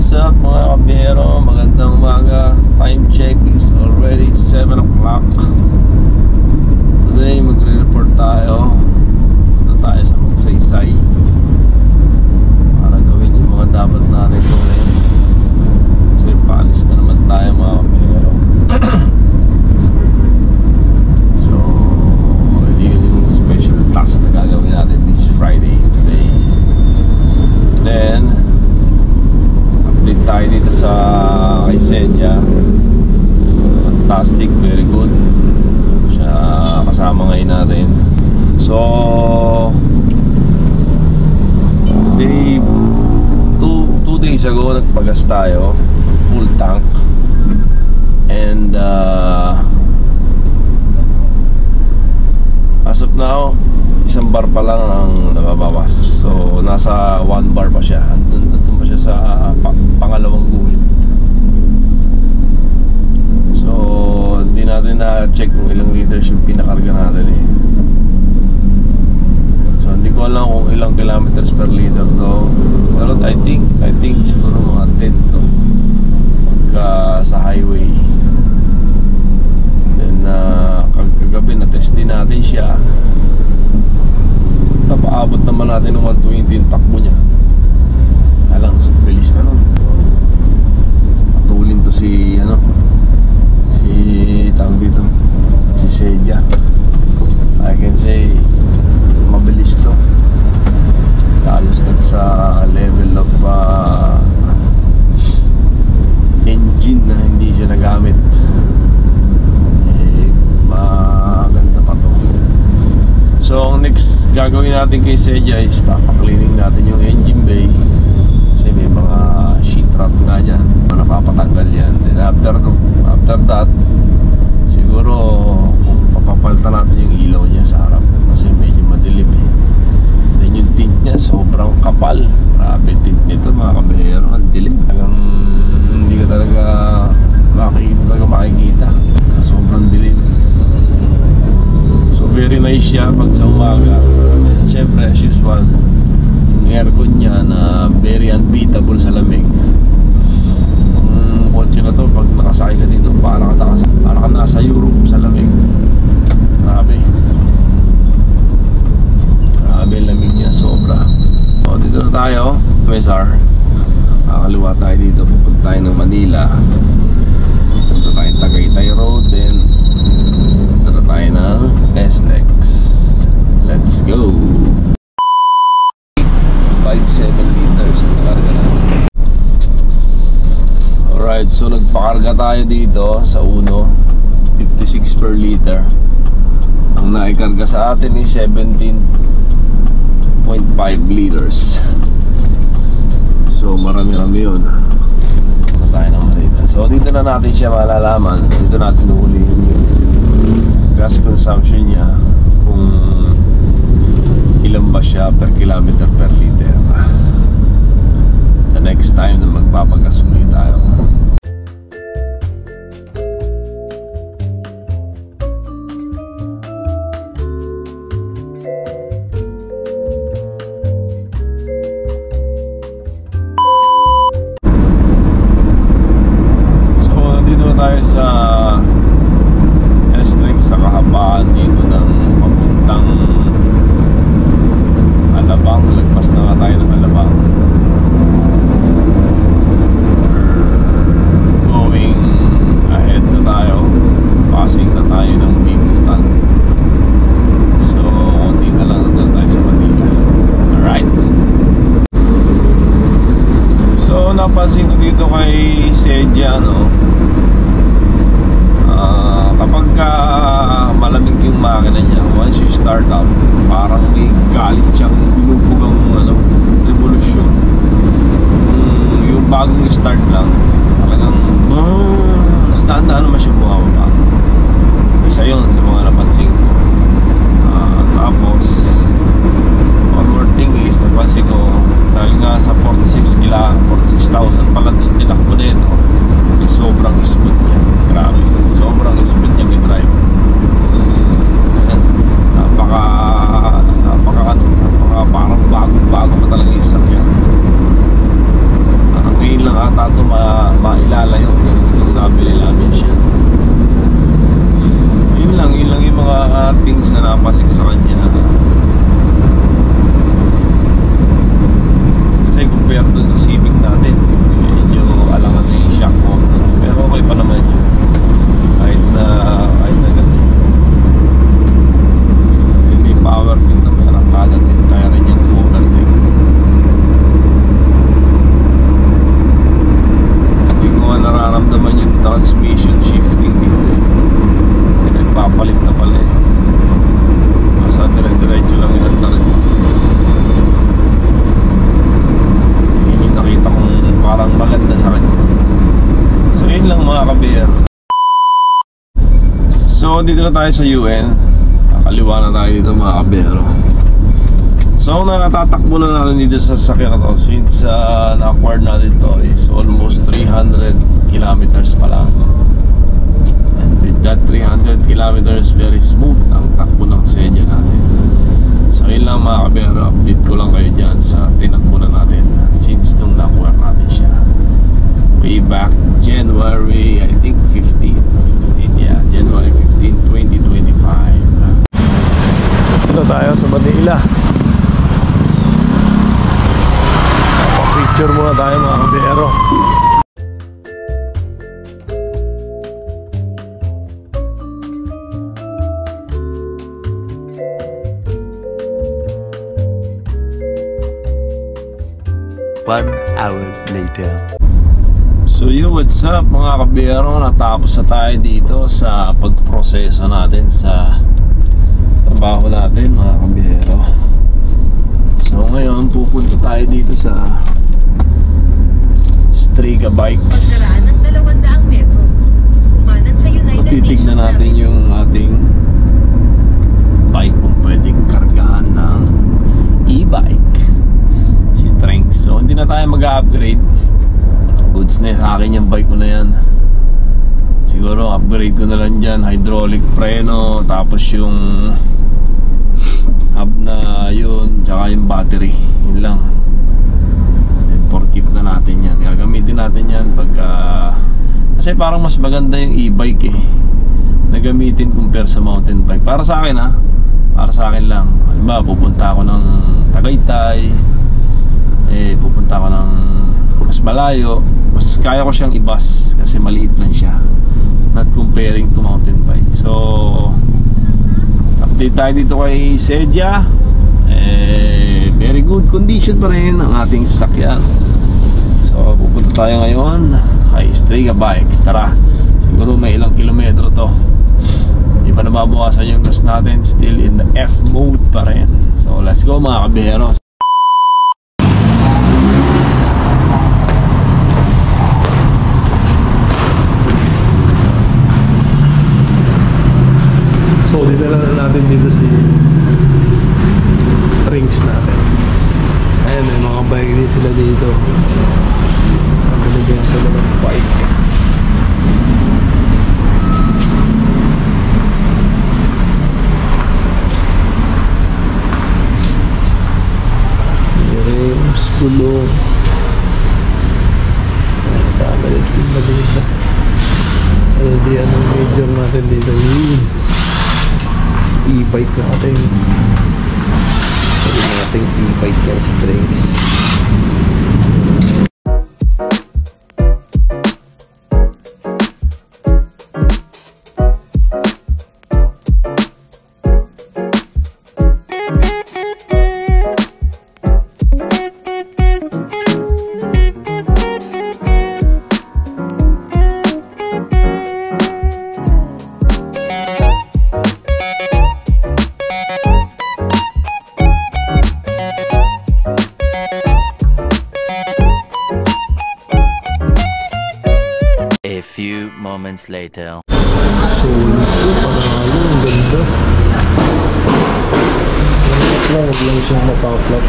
What's up mga kabiyero? Magandang umaga. Time check is already 7 o'clock. Today magre-report tayo. Punta tayo sa Magsaysay para gawin yung mga dapat natin gawin. Kasi paalis na naman tayo mga kabiyero. So yun yung special task na gagawin natin this Friday today. Then update tayo dito sa kay Senya. Fantastic, very good. Siya kasama ngayon natin. So today, two days ago nagpagas tayo, full tank. And as of now, isang bar pa lang ang nababawas. So nasa 1 bar pa siya. Andun pa siya sa pangalawang guhit. So hindi natin na-check kung ilang liters yung pinakarga natin eh. So hindi ko alam kung ilang kilometers per liter to. Pero I think siguro mga 10 to pagka sa highway. Then kagabi na-test din natin siya. Napaabot naman natin ng 120 yung takbo niya. Alang, bilis na nun. Patulin to si tawag dito, si Senya. I can say mabilis to. Halos sa level of engine na hindi siya nagamit. Maganda pa to. So ang next gagawin natin kay Senya is papaklining natin yung engine bay. Kasi may mga sheet trap nga dyan, napapatanggal yan. Then after that, siguro kung papapalitan natin yung ilaw niya sa harap kasi medyo madilim eh. Then yung tint niya sobrang kapal. Grabe tint nito mga kabahero, ang dilim. Hindi ka talaga makikita. Sobrang dilim. So very nice siya pag sa umaga. And syempre as usual, yung aircon niya na very unbeatable sa lamig. Itong kotse na to, pag nakasakay ka dito, para ka nasa Europe sa lamig. Grabe lamig niya, sobra. So dito na tayo, MSR. Kakaliwa tayo dito, pupunta tayo ng Manila. Pupunta tayo ng Tagaytay Road. Then pupunta tayo ng SLEX. Let's go. 5.7 liters ang nakarga natin. Alright, so nagpakarga tayo dito sa Uno, 56 per liter. Ang naikarga sa atin is 17.5 liters. So marami-rami yun. Tayo ng Manila. So dito na natin siya malalaman. Dito natin uhulihin yung gas consumption niya, kung ilan ba siya per kilometer per liter. The next time na magpapagas ulit tayo. Tayo sa SLEX sa kahabaan dito ng papuntang Alabang. Lagpas na nga tayo ng Alabang. Going ahead na tayo, passing na tayo ng Bicutan. So konti na lang na tayo sa Manila. Alright, so napansin ko dito kay Senya, kapag malamig yung makina niya, once you start up, parang may galit siyang binubugang revolution. Yung bagong start lang, talagang stand-up naman siya bumababa. Isa yun sa mga napansin ko. Tapos one more thing is, napansin ko dahil nga sa 46,000 pala din tinakbo nito, may sobrang smooth niya. Grabe, sobrang smooth niya mag-drive. Napaka parang bago pa talaga yung sasakyan. Ngayon lang ata ito mailalayo since nung nabili namin siya. Yun lang yung mga things na napasin ko sa kanya. Kasi compare dun sa Civic natin, medyo alangan na yung shock mo, pero okay pa naman yun. Kahit na ganun. May power din na may rangkada din, kaya rin yung motor din. Hindi ko nararamdaman yung transmission shifting dito eh. Nagpapalit na pala eh. Basta dire-diretso lang yung andar niya. Yun yung nakita kong parang maganda sa kanya. So yun lang mga ka-BR. So dito na tayo sa UN. Kakaliwa na tayo dito mga ka-BR. So nakatatakbo na natin dito sa sasakyan na to. Since na-acquire natin to is almost 300 kilometers pa lang. And with that 300 kilometers, very smooth ang takbo ng Xenia natin. So yun lang mga ka-BR, update ko lang kayo dyan sa tinakbo na natin since nung na-acquire natin siya way back January, I think 15, yeah, January 15, 2025. Dito tayo sa Manila. Picture muna tayo mga ka-BR. One hour later. So yo, what's up mga ka-BR? Natapos na tayo dito sa pagproseso natin sa trabaho natin mga ka-BR. So ngayon pupunta tayo dito sa Striga Bikes. Pagkaraan ng 200 metro, kumanan sa United Nations. Titignan natin yung ating bike kung pwedeng kargahan ng e-bike, si Trenk. So hindi na tayo mag-upgrade. Goods na sa akin yung bike ko na yan. Siguro upgrade ko na lang dyan, hydraulic preno, tapos yung hub na yun, tsaka yung battery. Yun lang. And for keep na natin yan. Gagamitin natin yan pagka kasi parang mas maganda yung e-bike eh na gamitin compare sa mountain bike. Para sa akin ha, para sa akin lang. Halimbawa pupunta ako ng Tagaytay, pupunta ako ng mas malayo, mas kaya ko siyang i-bus kasi maliit lang siya, not comparing to mountain bike. So update tayo dito kay Xenia. Very good condition pa rin ang ating sasakyan. So pupunta tayo ngayon kay Striga Bikes. Tara, siguro may ilang kilometro to. Hindi pa nababawasan yung gas natin. Still in the F mode pa rin. So let's go mga ka-BR. So dinala na natin dito si Trinks natin. Ayan, may mga bike din sila dito. Nagalagyan sila ng bike. Rims, gulong. Kamalit din na dito. Hindi anong major natin dito. E-bike natin. Sabi natin e-bike kaya strings. A few moments later. So, ito, panalo, ang ganda. Huwag lang siyang mapaplat.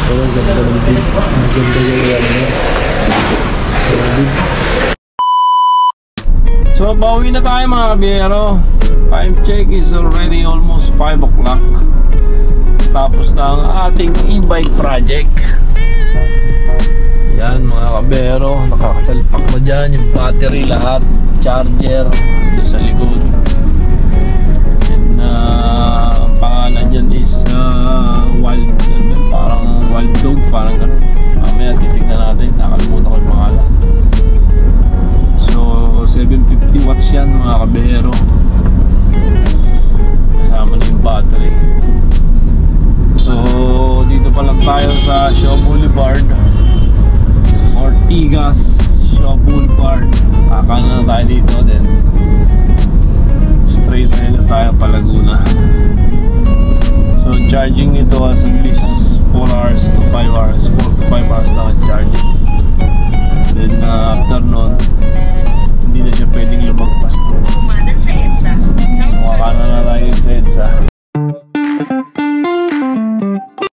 Pero ang ganda ng big. Ang ganda yung yan niya. So, bawi na tayo mga ka-BR. Time check is already almost 5 o'clock. Tapos na ang ating e-bike project. Yan mga kabero, nakakasalpak na dyan yung battery lahat, charger doon sa likod. And ang pangalan dyan is wild, parang wild dog, parang gano'n. Mamaya titignan natin, nakalimutan ko yung pangalan. So 750 watts yan mga kabero, kasama na yung battery. So dito pa lang tayo sa Shaw Boulevard, Ortigas Shaw Boulevard. Kakana na tayo dito, then straight na tayo pa Laguna. So charging ito as at least